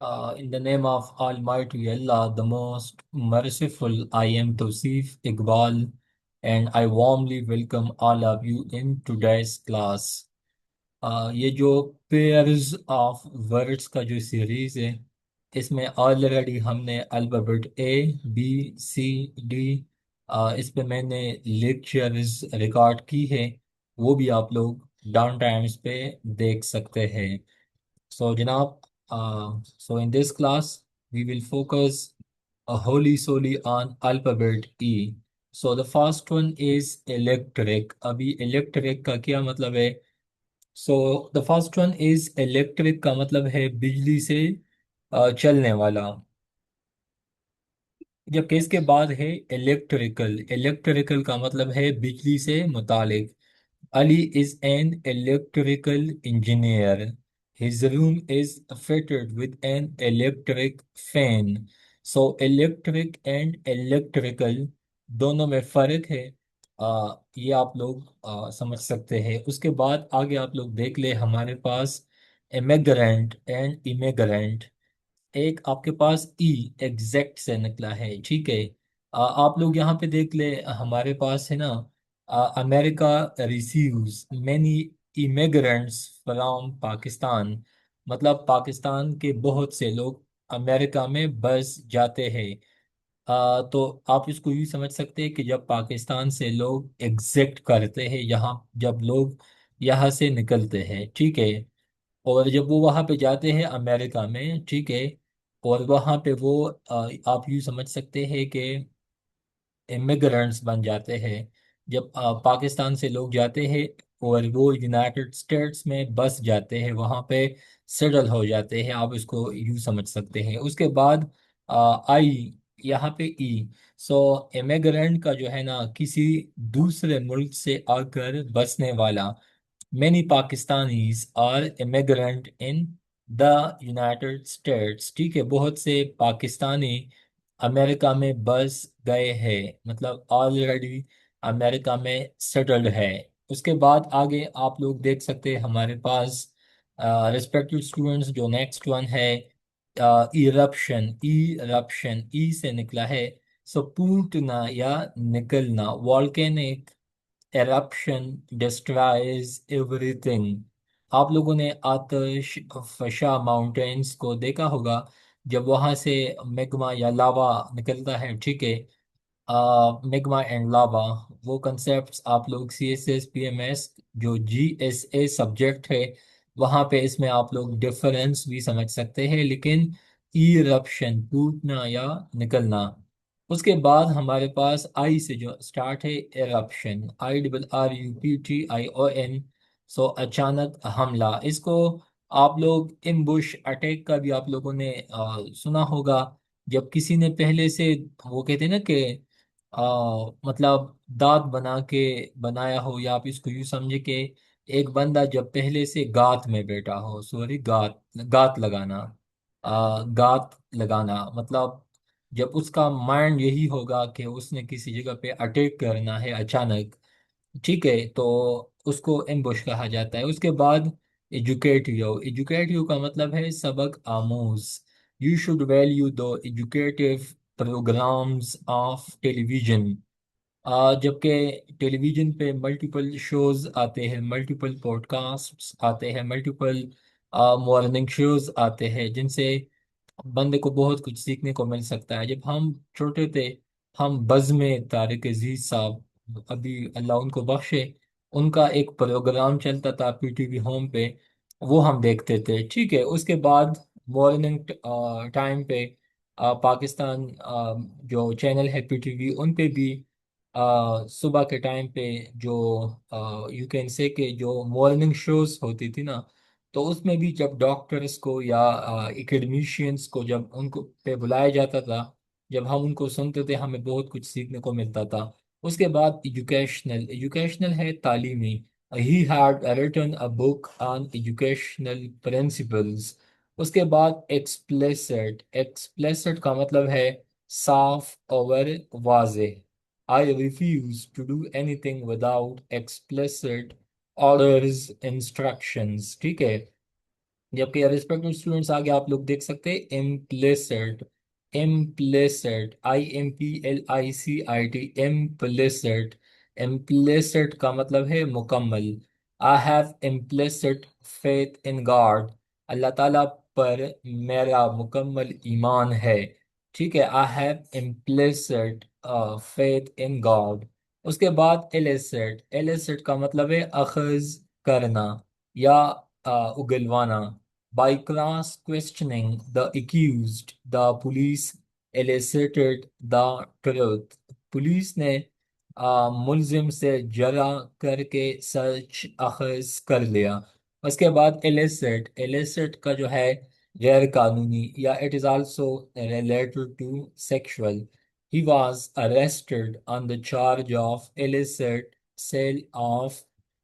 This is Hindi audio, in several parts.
In the name of Almighty Allah, the most merciful, I am Tawsif Iqbal, and I warmly welcome all of you in today's class. ये जो पेयर्स ऑफ वर्ड्स का जो सीरीज है, इसमें ऑलरेडी हमने alphabet A B C D इस पे मैंने लेक्चर्स रिकॉर्ड की है। वो भी आप लोग डाउन टाइम्स पे देख सकते हैं। So, Janab, so in this class, we will focus wholly solely on alphabet E. So the first one is electric. अभी electric का क्या मतलब है? So the first one is electric का मतलब है बिजली से चलने वाला। जबकि इसके बाद है इलेक्ट्रिकल। इलेक्ट्रिकल का मतलब है बिजली से मुतालिक। Ali is an electrical engineer. His room is fitted with an electric fan. So electric and electrical दोनों में फर्क है। ये आप लोग समझ सकते हैं। उसके बाद आगे आप लोग देख ले, हमारे पास इमिग्रेंट एंड इमिग्रेंट। एक आपके पास ई एग्जैक्ट से निकला है, ठीक है। आप लोग यहाँ पे देख ले, हमारे पास है ना, America receives many immigrants from Pakistan. मतलब पाकिस्तान के बहुत से लोग अमेरिका में बस जाते हैं। तो आप इसको यूँ समझ सकते हैं कि जब पाकिस्तान से लोग एग्जिट करते हैं, यहाँ जब लोग यहाँ से निकलते हैं, ठीक है, और जब वो वहाँ पे जाते हैं अमेरिका में, ठीक है, और वहाँ पे वो आप यूँ समझ सकते हैं कि इमिग्रेंट्स बन जाते हैं। जब पाकिस्तान से लोग जाते हैं और वो यूनाइटेड स्टेट्स में बस जाते हैं, वहाँ पे सेटल हो जाते हैं, आप इसको यूँ समझ सकते हैं। उसके बाद आई, यहाँ पे ई। सो इमिग्रेंट का जो है ना, किसी दूसरे मुल्क से आकर बसने वाला। Many Pakistanis are immigrant in the United States। ठीक है, बहुत से पाकिस्तानी अमेरिका में बस गए हैं, मतलब ऑलरेडी अमेरिका में सेटल्ड है। उसके बाद आगे आप लोग देख सकते हैं, हमारे पास रिस्पेक्टेड स्टूडेंट्स, जो नेक्स्ट वन है इरप्शन। इरप्शन ई से निकला है। सो फूटना या निकलना। Volcanic eruption destroys everything। आप लोगों ने आतिश फशा माउंटेन्स को देखा होगा, जब वहां से मैग्मा या लावा निकलता है, ठीक है। मैग्मा एंड लावा, वो कंसेप्ट्स आप लोग C S S P M S जो जी एस ए सब्जेक्ट है, वहाँ पे इसमें आप लोग डिफरेंस भी समझ सकते हैं। लेकिन इरप्शन टूटना या निकलना। उसके बाद हमारे पास आई से जो स्टार्ट है, एरप्शन, IRRUPTION। सो अचानक हमला, इसको आप लोग एम्बुश अटैक का भी आप लोगों ने सुना होगा। जब किसी ने पहले से, वो कहते हैं ना कि मतलब दांत बना के बनाया हो, या आप इसको यूं समझे कि एक बंदा जब पहले से गात में बैठा हो, सॉरी, गात, गात लगाना। गात लगाना मतलब जब उसका माइंड यही होगा कि उसने किसी जगह पे अटैक करना है अचानक, ठीक है, तो उसको एम्बुश कहा जाता है। उसके बाद एजुकेटिव। एजुकेटिव का मतलब है सबक आमूज। You should value the educative programs of television. जबकि टेलीविजन पे मल्टीपल शोज आते हैं, मल्टीपल पॉडकास्ट्स आते हैं, मल्टीपल मॉर्निंग शोज आते हैं, जिनसे बंदे को बहुत कुछ सीखने को मिल सकता है। जब हम छोटे थे, हम बज़्म तारिक अजीज साहब, अभी अल्लाह उनको बख्शे, उनका एक प्रोग्राम चलता था पीटीवी होम पे, वो हम देखते थे, ठीक है। उसके बाद मॉर्निंग टाइम पे पाकिस्तान जो चैनल है पीटीवी, उन पे भी सुबह के टाइम पे जो यू कैन से कि जो मॉर्निंग शोज होती थी ना, तो उसमें भी जब डॉक्टर्स को या एकेडमिशियंस को जब उनको पे बुलाया जाता था, जब हम उनको सुनते थे, हमें बहुत कुछ सीखने को मिलता था। उसके बाद एजुकेशनल। एजुकेशनल है तालीमी। He had written a book on educational principles. उसके बाद एक्सप्लिसिट। एक्सप्लिसिट का मतलब है साफ और वाज़ेह। I refuse to do anything without explicit orders, instructions, ठीक है। जबकि रिस्पेक्टेड स्टूडेंट्स आगे आप लोग देख सकते हैं implicit. Implicit, IMPLICIT, implicit. Implicit का मतलब है मुकम्मल। I have implicit faith in God, अल्लाह ताला पर मेरा मुकम्मल ईमान है। ठीक है, I have implicit faith in God. उसके बाद एलिसिट। एलिसिट का मतलब है अखज करना या उगलवाना। By cross questioning the accused, the police elicited the truth. Police ने मुलजिम से जरा करके सच अखज कर लिया। उसके बाद एलिसिट। एलिसिट का जो है गैर कानूनी, या it is also related to sexual. He was arrested on the charge of illicit sale of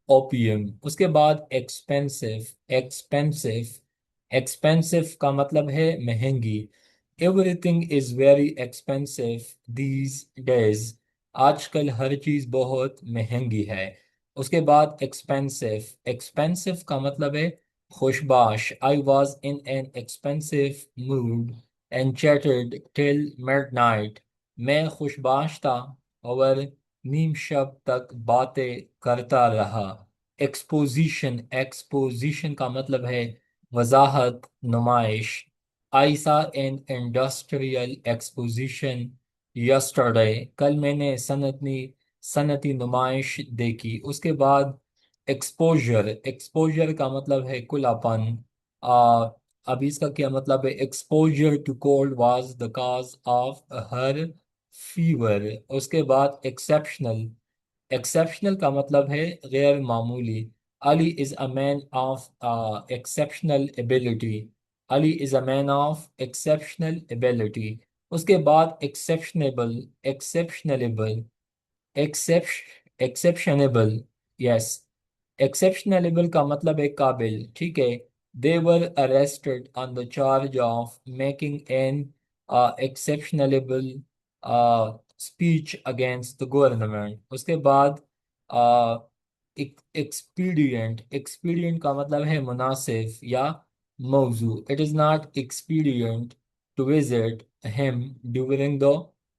opium. उसके बाद एक्सपेंसिव। एक्सपेंसिव, एक्सपेंसिव का मतलब है महंगी। Everything is very expensive these days, आजकल हर चीज बहुत महंगी है। उसके बाद एक्सपेंसिव। एक्सपेंसिव का मतलब है खुशबाश। I was in an expensive mood and chatted till midnight। मैं खुशबाश था और नीम शब तक बातें करता रहा। एक्सपोजिशन। एक्सपोजिशन का मतलब है वजाहत, नुमाइश। आई सा एन इंडस्ट्रियल एक्सपोजिशन यस्टरडे, कल मैंने सनती नुमाइश देखी। उसके बाद एक्सपोजर। एक्सपोजर का मतलब है खुलापन। आ अभी इसका क्या मतलब है? Exposure to cold was the cause of her fever. उसके बाद एक्सेप्शनल। एक्सेप्शनल का मतलब है गैर मामूली। Ali is a man of exceptional ability. Ali is a man of exceptional ability. उसके बाद एक्सेप्शनेबल। एक्सेप्शनलेबल, एक्सेप्शनेबल, यस। एक्सेप्शनेबल का मतलब है काबिल। ठीक है, they were arrested on the charge of making an exceptionable speech against the government. उसके बाद एक्सपीडियंट। एक्सपीडियंट का मतलब है मुनासिब या मौजू। It is not expedient to visit him during the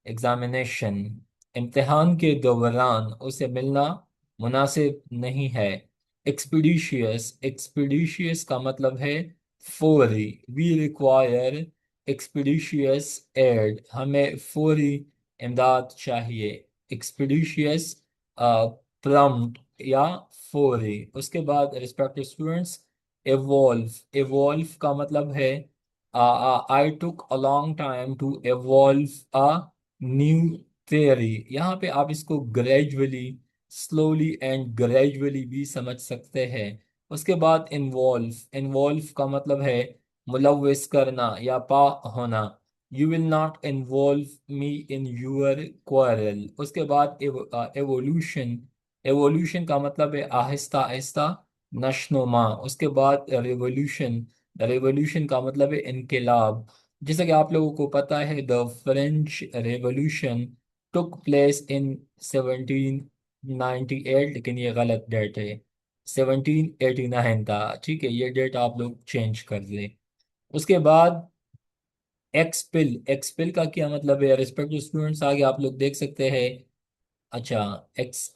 examination. इम्तिहान के दौरान उसे मिलना मुनासिब नहीं है। एक्सपीडिशियस। एक्सपीडिशियस का मतलब है फौरी। वी रिक्वायर एक्सपीडिशियस एड, हमें फौरी इमदाद चाहिए। एक्सपीडिशियस प्रम्प्ट या फौरी। उसके बाद रिस्पेक्टेड स्टूडेंट्स, एवॉल्व। एवॉल्व का मतलब है I took a long time to evolve a new theory. यहाँ पे आप इसको ग्रेजुअली, स्लोली एंड ग्रेजुअली भी समझ सकते हैं। उसके बाद इन्वॉल्व। इन्वॉल्व का मतलब है मुलविस करना या पा होना। You will not involve me in your quarrel. उसके बाद एवोल्यूशन। एवोल्यूशन का मतलब है आहिस्ता आहिस्ता नशोनुमा। उसके बाद रेवोल्यूशन। रेवोल्यूशन का मतलब है इनकलाब। जैसा कि आप लोगों को पता है, the French revolution took place in 1798, लेकिन ये गलत डेट है, 1789 था। ठीक है, ये डेट आप लोग चेंज कर लें। उसके बाद एक्सपिल। एक्सपिल का क्या मतलब है? रिस्पेक्टेड स्टूडेंट्स आगे आप लोग देख सकते हैं। अच्छा, एक्स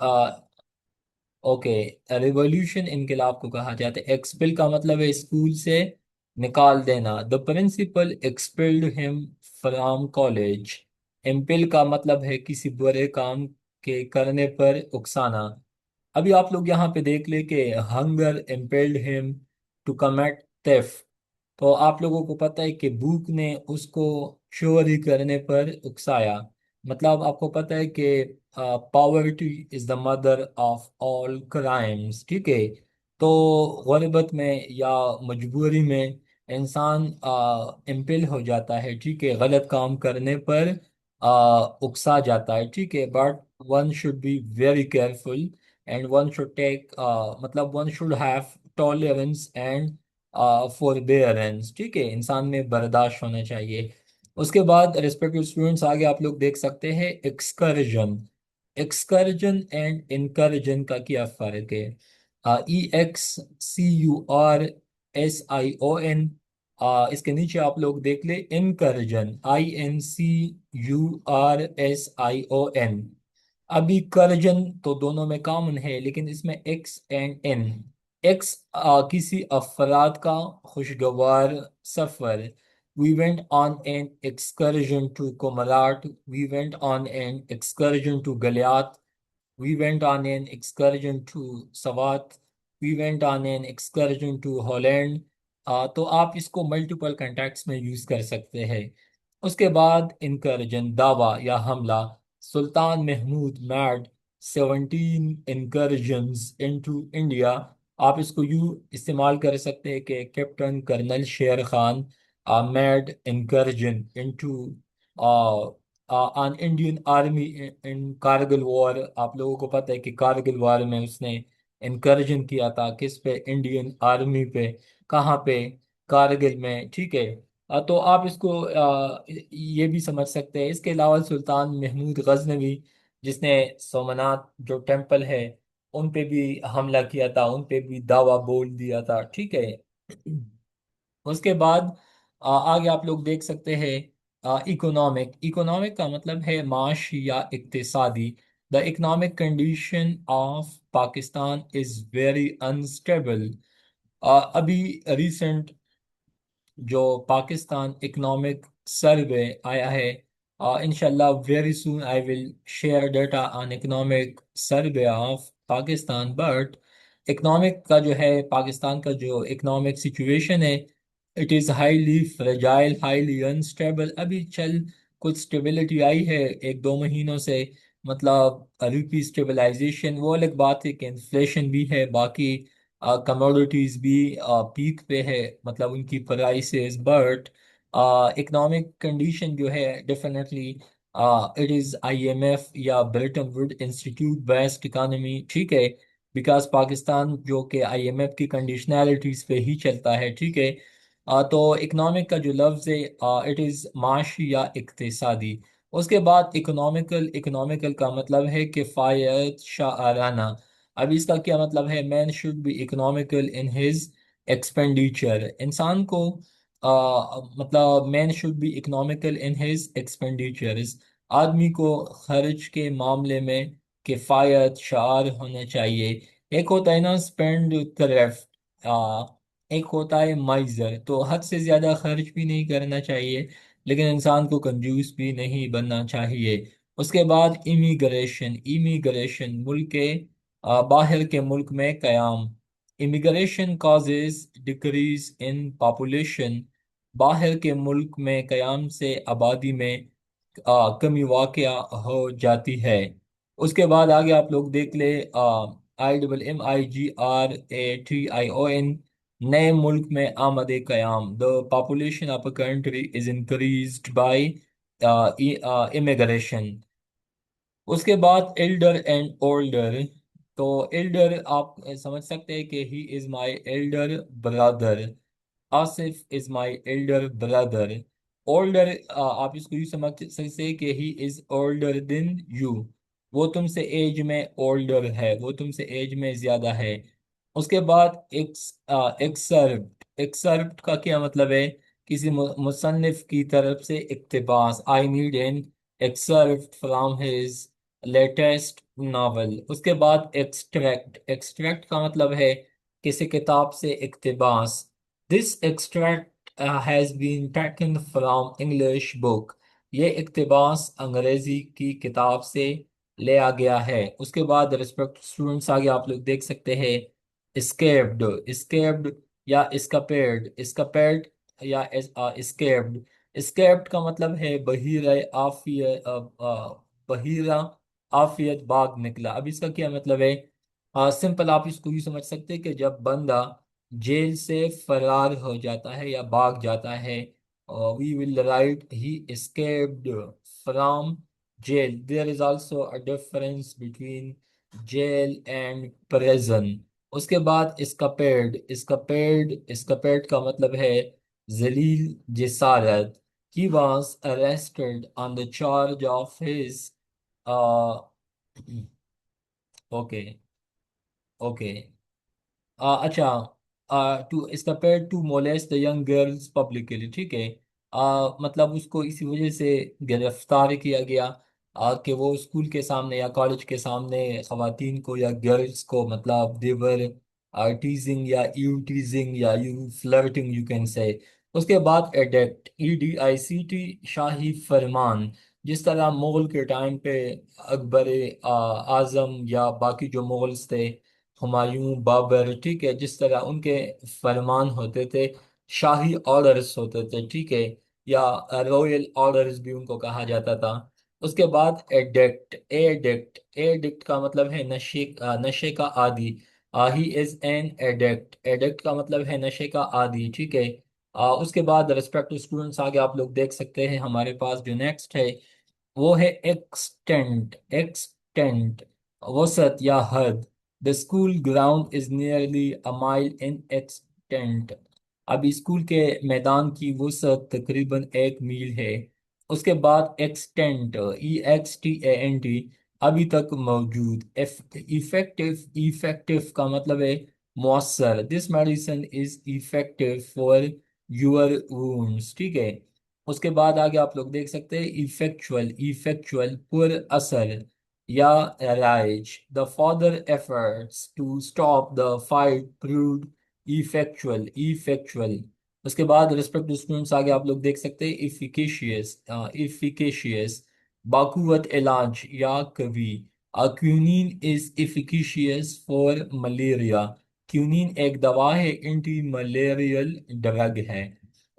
ओके, रिवॉल्यूशन इनकलाब को कहा जाता है। एक्सपिल का मतलब है स्कूल से निकाल देना। The principal expelled him from college. एम्पिल का मतलब है किसी बुरे काम के करने पर उकसाना। अभी आप लोग यहाँ पे देख ले कि hunger impelled him to commit theft. तो आप लोगों को पता है कि भूख ने उसको चोरी करने पर उकसाया। मतलब आपको पता है कि poverty is the mother of all crimes. ठीक है, तो गुर्बत में या मजबूरी में इंसान इम्पिल हो जाता है। ठीक है, गलत काम करने पर उकसा जाता है। ठीक है, but one should be very careful and one should take, मतलब one should have tolerance and forbearance. ठीक है, इंसान में बर्दाश्त होना चाहिए। उसके बाद रिस्पेक्टिव स्टूडेंट्स आगे आप लोग देख सकते हैं एक्सकर्जन। एक्सकर्जन एंड इनकर्जन का क्या फर्क है? EXCURSION INCURSION। इसके नीचे आप लोग देख ले, इनकर्जन, INCURSION। अभी कर्जन तो दोनों में कॉमन है, लेकिन इसमें एक्स एंड एन। एक्स किसी अफराद का खुशगवार सफर। We went on an excursion to Komarat. We went on an excursion to Galiat. We went on an excursion to Sawat. We went on an excursion to Holland. तो आप इसको मल्टीपल कंटेक्स्ट में यूज कर सकते हैं। उसके बाद इनकर्जन, दावा या हमला। Sultan Mahmud made 17 incursions into India. आप इसको यूं इस्तेमाल कर सकते हैं कि कैप्टन कर्नल शेर Khan mad incursion into on Indian army in Kargil war. आप लोगों को पता है कि कारगिल वॉर में उसने इनकर्जन किया था, किस पे? इंडियन आर्मी पे। कहाँ पे? कारगिल में, ठीक है। तो आप इसको ये भी समझ सकते हैं। इसके अलावा सुल्तान महमूद गजनवी, जिसने सोमनाथ जो टेम्पल है उन पे भी हमला किया था, उन पे भी दावा बोल दिया था, ठीक है। उसके बाद आगे आप लोग देख सकते हैं इकोनॉमिक। इकोनॉमिक का मतलब है माशी या इक्तिसादी। The economic condition of Pakistan is very unstable. अभी रिसेंट जो पाकिस्तान इकोनॉमिक सर्वे आया है, इंशाल्लाह very soon I will share data on economic survey of Pakistan. But economic का जो है, पाकिस्तान का जो इकोनॉमिक सिचुएशन है, it is highly fragile, highly unstable. अभी चल कुछ स्टेबिलिटी आई है एक दो महीनों से, मतलब रुपी स्टेबलाइजेशन, वो अलग बात है कि इन्फ्लेशन भी है, बाकी कमोडिटीज भी पीक पे है, मतलब उनकी प्राइसेस। बट इकोनॉमिक कंडीशन जो है डेफिनेटली इट इज़ IMF या Brayton would institute based economy, ठीक है। बिकॉज पाकिस्तान जो कि IMF की कंडीशनैलिटीज पे ही चलता है, ठीक है। तो इकोनॉमिक का जो लफ्ज़ है इट इज़ माशी या इक्तिसादी। उसके बाद इकोनॉमिकल, इकोनॉमिकल का मतलब है किफ़ायत शाराना। अब इसका क्या मतलब है? Man should be economical in his expenditure. इंसान को मतलब man should be economical in his expenditures. आदमी को खर्च के मामले में किफ़ायत शार होना चाहिए। एक होता है ना स्पेंड थ्रिफ्ट, एक होता है माइजर। तो हद से ज़्यादा खर्च भी नहीं करना चाहिए, लेकिन इंसान को कंजूस भी नहीं बनना चाहिए। उसके बाद इमिग्रेशन। इमिग्रेशन मुल्क के बाहर के मुल्क में कयाम। Immigration causes decrease in population. बाहर के मुल्क में कयाम से आबादी में कमी वाक़या हो जाती है। उसके बाद आगे आप लोग देख ले, IMMIGRATION, नए मुल्क में आमद कयाम। The population of a country is increased by immigration. उसके बाद एल्डर एंड ओल्डर। तो एल्डर आप समझ सकते हैं कि he is my elder brother. Asif is my elder brother. Older आप इसको यूं समझ सकते हैं कि he is older than you. वो तुमसे एज में ओल्डर है, वो तुमसे एज में ज्यादा है। उसके बाद एक्सर्प्ट। एक्सर्प्ट का क्या मतलब है? किसी मुसन्निफ की तरफ से इक्तबास। I need an excerpt from his latest novel. उसके बाद एक्सट्रैक्ट। एक्सट्रैक्ट का मतलब है किसी किताब से इक्तबास। This extract has been taken from English book. ये इक्तबास अंग्रेजी की किताब से लिया गया है। उसके बाद रिस्पेक्ट स्टूडेंट्स, आगे आप लोग देख सकते हैं escaped। escaped या escaped। escaped या escaped। escaped का मतलब है बहीरा आफियत, बहीरा आफियत भाग निकला। अब इसका क्या मतलब है? सिंपल आप इसको भी समझ सकते हैं कि जब बंदा जेल से फरार हो जाता है या भाग जाता है, we will write he escaped from jail। there is also a difference between jail and prison। उसके बाद escaped। escaped, escaped का मतलब है जलील जिसारत। he was arrested on the charge of his uh, okay, okay, अच्छा। To prepared to molest the young girls publicly, ठीक है। मतलब उसको इसी वजह से गिरफ्तार किया गया कि वो स्कूल के सामने या कॉलेज के सामने खवातीन को या गर्ल्स को मतलब देवर टीजिंग या यू टीजिंग या you flirting you can say. उसके बाद एडिक्ट, EDICT, शाही फरमान। जिस तरह मुगल के टाइम पे अकबर आजम या बाकी जो मुगल्स थे, हुमायूं, बाबर, ठीक है, जिस तरह उनके फरमान होते थे, शाही ऑर्डर्स होते थे, ठीक है, या रॉयल ऑर्डर्स भी उनको कहा जाता था। उसके बाद एडिक्ट, एडिक्ट, एडिक्ट का मतलब है नशे का आदी। He is an addict, addict का मतलब है नशे का आदी, ठीक है। उसके बाद रिस्पेक्ट टू स्टूडेंट्स, आगे आप लोग देख सकते हैं हमारे पास जो नेक्स्ट है वो है एक्सटेंट, एक्सटेंट, वसत या हद। The school ground is nearly a mile in extent. अब स्कूल के मैदान की वसत तकरीबन 1 मील है। उसके बाद एक्सटेंट, EXTANT, अभी तक मौजूद। इफेक्टिव, इफेक्टिव का मतलब है मौसर। This medicine is effective for your wounds, ठीक है। उसके बाद आगे आप लोग देख सकते हैं इफेक्चुअल, इफेक्चुअल पुर असर या राइज। The further efforts to stop the fight proved effectual, effectual. उसके बाद रिस्पेक्ट टू स्टूडेंट्स, आगे आप लोग देख सकते हैं इफिकेशियस, इफिकेशियस, बाकुवत इलाज या कवी। Quinine is efficacious for malaria. Quinine एक दवा है, एंटी मलेरियल ड्रग है।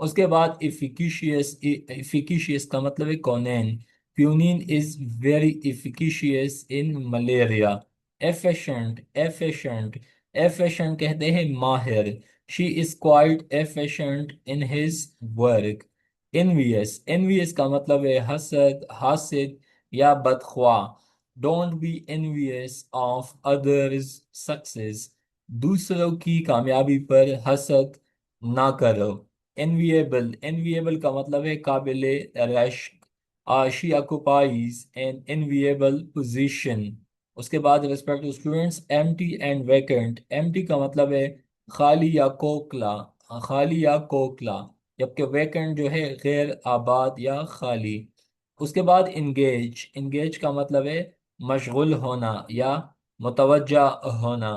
उसके बाद इफिकिशियस, इफिकिशियस का मतलब है कौनैन। Quinine is very efficacious in malaria. Efficient, efficient, efficient कहते हैं माहिर। She is quite efficient in his work. Envious, envious का मतलब है हसद, हासिद या बदख्वाह। Don't be envious of others success. दूसरों की कामयाबी पर हसद ना करो। एनविएबल, एनविएबल का मतलब है काबिल रश्क। She occupies an enviable position. उसके बाद respect to students, empty and vacant. Empty का मतलब है खाली या कोकला, खाली या कोकला, जबकि वैकेंट जो है गैर आबाद या खाली। उसके बाद इंगेज, इंगेज का मतलब है मशगुल होना या मुतवज्जा होना।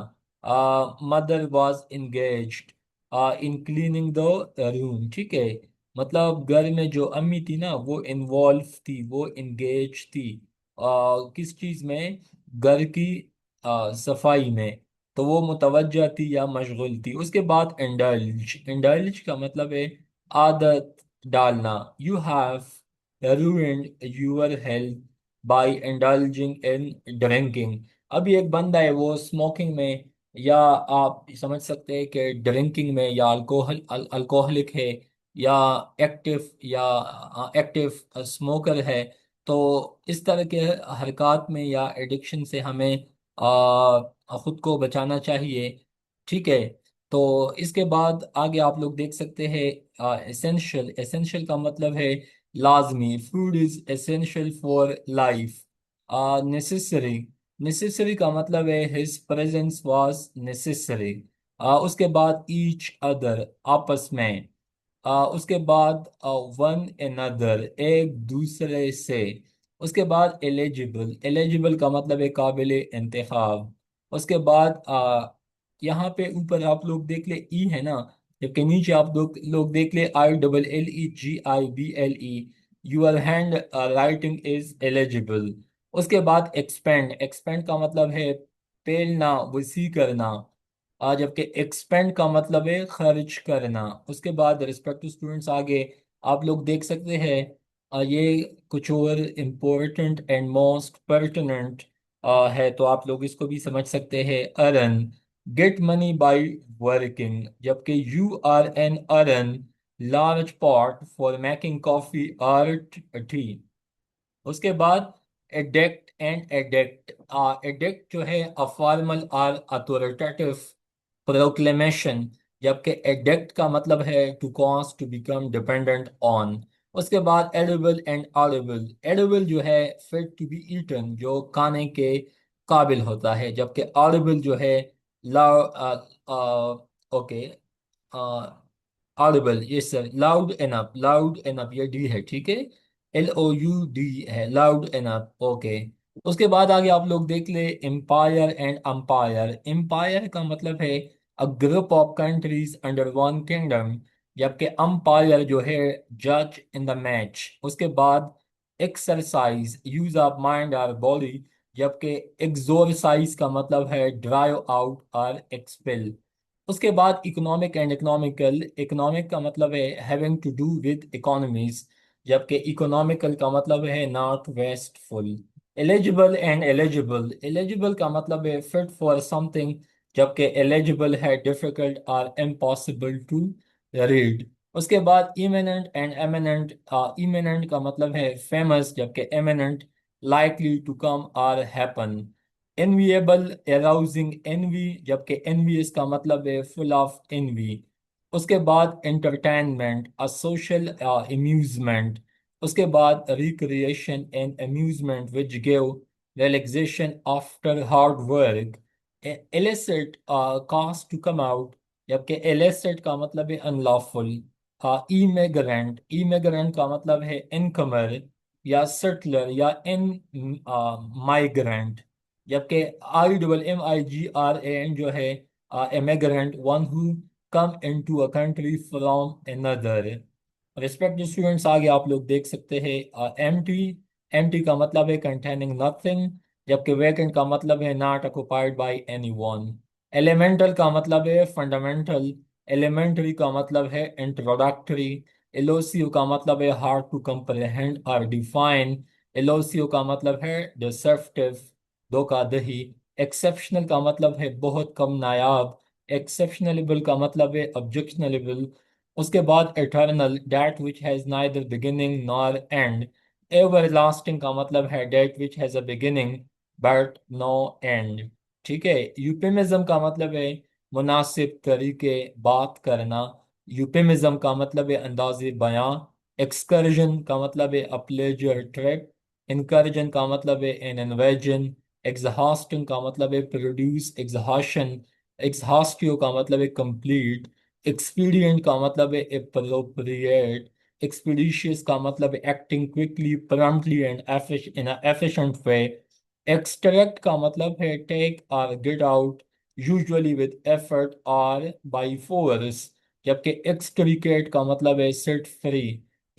Mother was engaged in cleaning the room, ठीक है। मतलब घर में जो अम्मी थी ना वो इन्वॉल्व थी, वो इंगेज थी किस चीज में, घर की सफाई में। तो वो मुतवज्जा थी या मशगूल थी। उसके बाद इंडल्ज, इंडल्ज का मतलब है आदत डालना। You have ruined your health by indulging in drinking। अभी एक बंदा है वो स्मोकिंग में, या आप समझ सकते हैं कि ड्रिंकिंग में, या अल्कोहलिक है, या एक्टिव, या एक्टिव स्मोकर है। तो इस तरह के हरकत में या एडिक्शन से हमें खुद को बचाना चाहिए, ठीक है। तो इसके बाद आगे आप लोग देख सकते हैं एसेंशियल, एसेंशियल का मतलब है लाजमी। Food is essential for life. Necessary, necessary का मतलब है हिज प्रेजेंस वाज नेसेसरी। उसके बाद ईच अदर, आपस में। उसके बाद वन अनदर, एक दूसरे से। उसके बाद एलिजिबल, एलिजिबल का मतलब है काबिल इंतखाब। उसके बाद यहाँ पे ऊपर आप लोग देख ले ई है ना, जबकि नीचे आप लोग देख ले IEEGIBLE। Your hand writing is eligible. उसके बाद एक्सपेंड, एक्सपेंड का मतलब है फैलना, वसी करना। जबकि एक्सपेंड का मतलब है खर्च करना। उसके बाद रिस्पेक्ट टू स्टूडेंट्स, आगे आप लोग देख सकते हैं ये कुछ और इम्पोर्टेंट एंड मोस्ट पर्टिनेंट है, तो आप लोग इसको भी समझ सकते हैं। Earn, get money by working, जबकि URN, large pot for making coffee और टी। उसके बाद एडेक्ट एंड एडेक्ट, एडेक्ट जो है अ फॉर्मल और अथॉरिटेटिव प्रोक्लेमेशन, जबकि एडेक्ट का मतलब है to cause, to become dependent on. उसके बाद एडिबल एंड ऑडिबल, एडिबल जो है फिट टू बी ईटन, जो खाने के काबिल होता है, जबकि ऑडिबल जो है ला ओके, ऑडिबल, ये sir, loud enough, loud enough, ये डी है, ठीक है, LOUD है, लाउड एनफ, ओके। उसके बाद आगे आप लोग देख ले, एम्पायर एंड अंपायर। एम्पायर का मतलब है a group of countries under one kingdom, जबकि अंपायर जो है जज इन द मैच। उसके बाद एक्सरसाइज, यूज ऑफ माइंड और बॉडी, जबकि एक्सोरसाइज का मतलब है ड्राइव आउट और एक्सपेल। उसके बाद इकोनॉमिक एंड इकोनॉमिकल। इकोनॉमिक का मतलब है having to do with economies, जबकि इकोनॉमिकल का मतलब है not wasteful. Eligible and illegible. Eligible का मतलब है फिट फॉर समथिंग, जबकि एलिजिबल है डिफिकल्ट और इम्पॉसिबल टू रीड। उसके बाद इमिनेंट एंड एमिनेंट। इमिनेंट का मतलब है फेमस, जबकि eminent likely to come or happen। enviable, arousing envy, जबकि envious का मतलब है full of envy। उसके बाद entertainment, a social amusement। उसके बाद recreation and amusement which give relaxation after hard work। illicit, cause to come out, जबकि illicit का मतलब है unlawful। immigrant, immigrant का मतलब है incomer या सेटलर या इन माइग्रेंट, जबकि IMMIGRAN जो है immigrant, one who come into a country from another. Respected students, आगे आप लोग देख सकते हैं एम्प्टी। एम्प्टी का मतलब है कंटेनिंग नथिंग, जबकि वैकेंट का मतलब है not occupied by anyone. Elemental का मतलब है फंडामेंटल। एलिमेंट्री का मतलब है इंट्रोडक्टरी। एलोसियो का मतलब है हार्ड टू कंप्रहेंड और डिफाइन। एलोसियो का मतलब है डिसेप्टिव, धोखाधही। एक्सेप्शनल का मतलब है बहुत कम नायाब। एक्सेप्शनलेबल का मतलब है ऑब्जेक्शनलेबल। उसके बाद eternal, that which has neither beginning nor end. Everlasting का मतलब है that which has a beginning but no end. ठीक है। यूपेमिज्म का मतलब है मुनासिब तरीके बात करना। यूपेमिज्म का मतलब है अंदाज़े बयां। एक्सकर्जन का मतलब है अ प्लेजर ट्रिप। इनकर्जन का मतलब है एन इन्वेजन। एग्जॉस्टिंग का मतलब है प्रोड्यूस एग्जॉशन। एग्जॉस्टिव का मतलब है कंप्लीट। एक्सपीडियंट का मतलब है एप्रोप्रिएट। एक्सपीडिशियस का मतलब है acting quickly, promptly and in efficient way. Extract का मतलब है टेक और get out, usually with effort और बाय फोर्स, जबकि एक्सट्रिकेट का मतलब है सेट फ्री।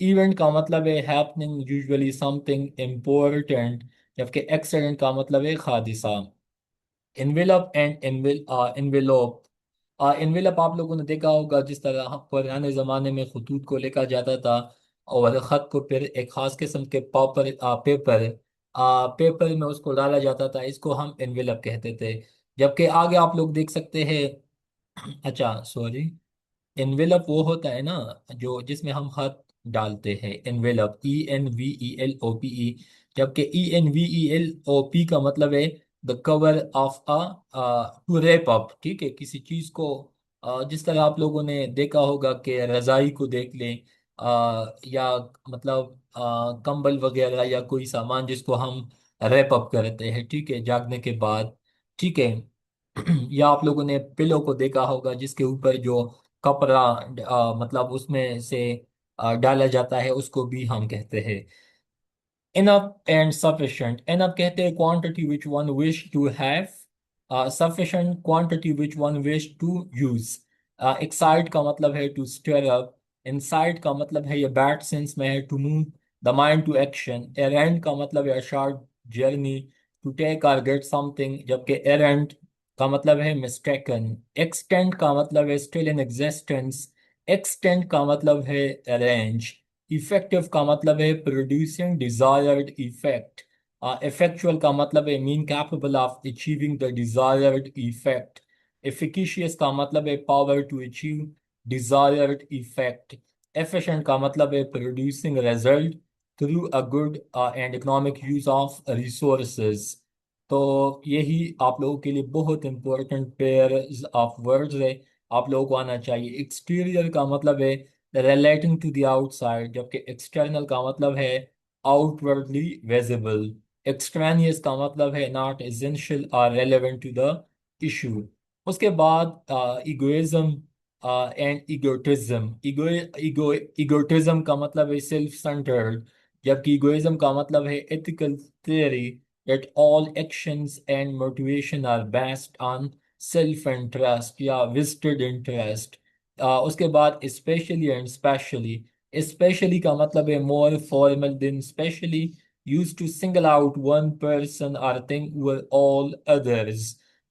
इवेंट का मतलब है हैपनिंग, यूजुअली समथिंग इम्पोर्टेंट, जबकि एक्सीडेंट का मतलब है हादसा। Envelope and इन्वेलोप। इन्वेलप आप लोगों ने देखा होगा, जिस तरह पुराने ज़माने में खतूत को लिखा जाता था और ख़त को फिर एक ख़ास किस्म के पेपर में उसको डाला जाता था, इसको हम इन्वेलप कहते थे। जबकि आगे आप लोग देख सकते हैं, अच्छा सॉरी, एनवेलप वो होता है ना जो जिसमें हम खत डालते हैं, एनवेलप, ENVELOPE। जबकि ENVELOP का मतलब है the cover of a, to wrap up, ठीक है, किसी चीज को जिस तरह आप लोगों ने देखा होगा कि रजाई को देख लें, या मतलब कंबल वगैरह या कोई सामान जिसको हम रैप अप करते हैं, ठीक है, जागने के बाद, ठीक है। या आप लोगों ने पिलो को देखा होगा जिसके ऊपर जो कपड़ा मतलब उसमें से डाला जाता है, उसको भी हम कहते हैं। Enough and sufficient. Enough कहते हैं quantity which one wish to have, sufficient quantity which one wish to use। excite का मतलब है to stir up। incite का मतलब है, ये bad sense में है, to move the mind to action। errand का मतलब है a short journey, to take or get something, जबकि errant का मतलब है mistaken। extent का मतलब है still in existence। extent का मतलब है arrange। इफेक्टिव का मतलब है प्रोड्यूसिंग डिजायर्ड इफेक्ट। इफेक्चुअल का मतलब है mean capable of achieving the desired effect. Efficacious का मतलब है power to achieve desired effect. Efficient का मतलब है producing result through a good and economic use of resources. तो यही आप लोगों के लिए बहुत इंपॉर्टेंट पेयर्स ऑफ वर्ड्स है, आप लोगों को आना चाहिए। एक्सटीरियर का मतलब है relating to the outside, जबकि external का मतलब है outwardly visible। extraneous का मतलब है not essential or relevant to the issue। उसके बाद egoism, एंड इगोटिज्म। इगोटिज्म का मतलब है सेल्फ सेंटर्ड, जबकि इगोइज्म का मतलब है ethical theory that all actions and motivation are based on self interest या vested interest। उसके बाद especially and specially। especially का मतलब है more formal than specially, used to single out one person or thing over all others।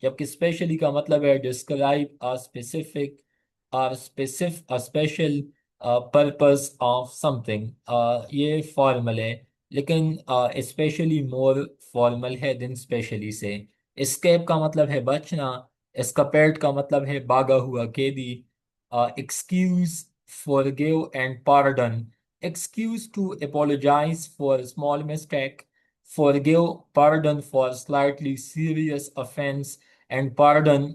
जबकि specially का मतलब है describe a specific or specific a special purpose of something। ये फॉर्मल है, लेकिन स्पेशली मोर फॉर्मल है दिन स्पेशली से। एस्केप का मतलब है बचना। एस्केपेड का मतलब है भागा हुआ कैदी। Excuse, forgive and pardon। excuse to apologize for a small mistake, forgive, pardon for slightly serious offense, and pardon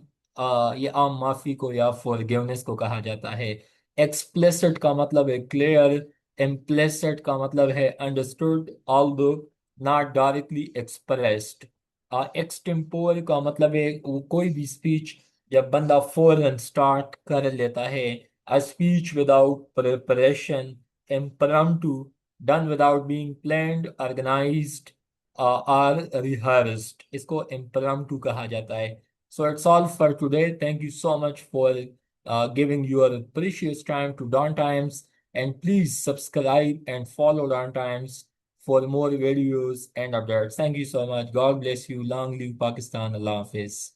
ये आम माफी को या forgiveness को कहा जाता है। explicit का मतलब है clear। implicit का मतलब है understood although not directly expressed। extempore का मतलब है वो कोई भी स्पीच जब बंदा फौरन स्टार्ट कर लेता है। a speech without preparation। impromptu, done without being planned, organized or rehearsed, इसको impromptu कहा जाता है। So it's all for today. Thank you so much for giving your precious time to Dawn Times, and please subscribe and follow Dawn Times for more videos and updates. Thank you so much. God bless you. Long live Pakistan. Allah Hafiz.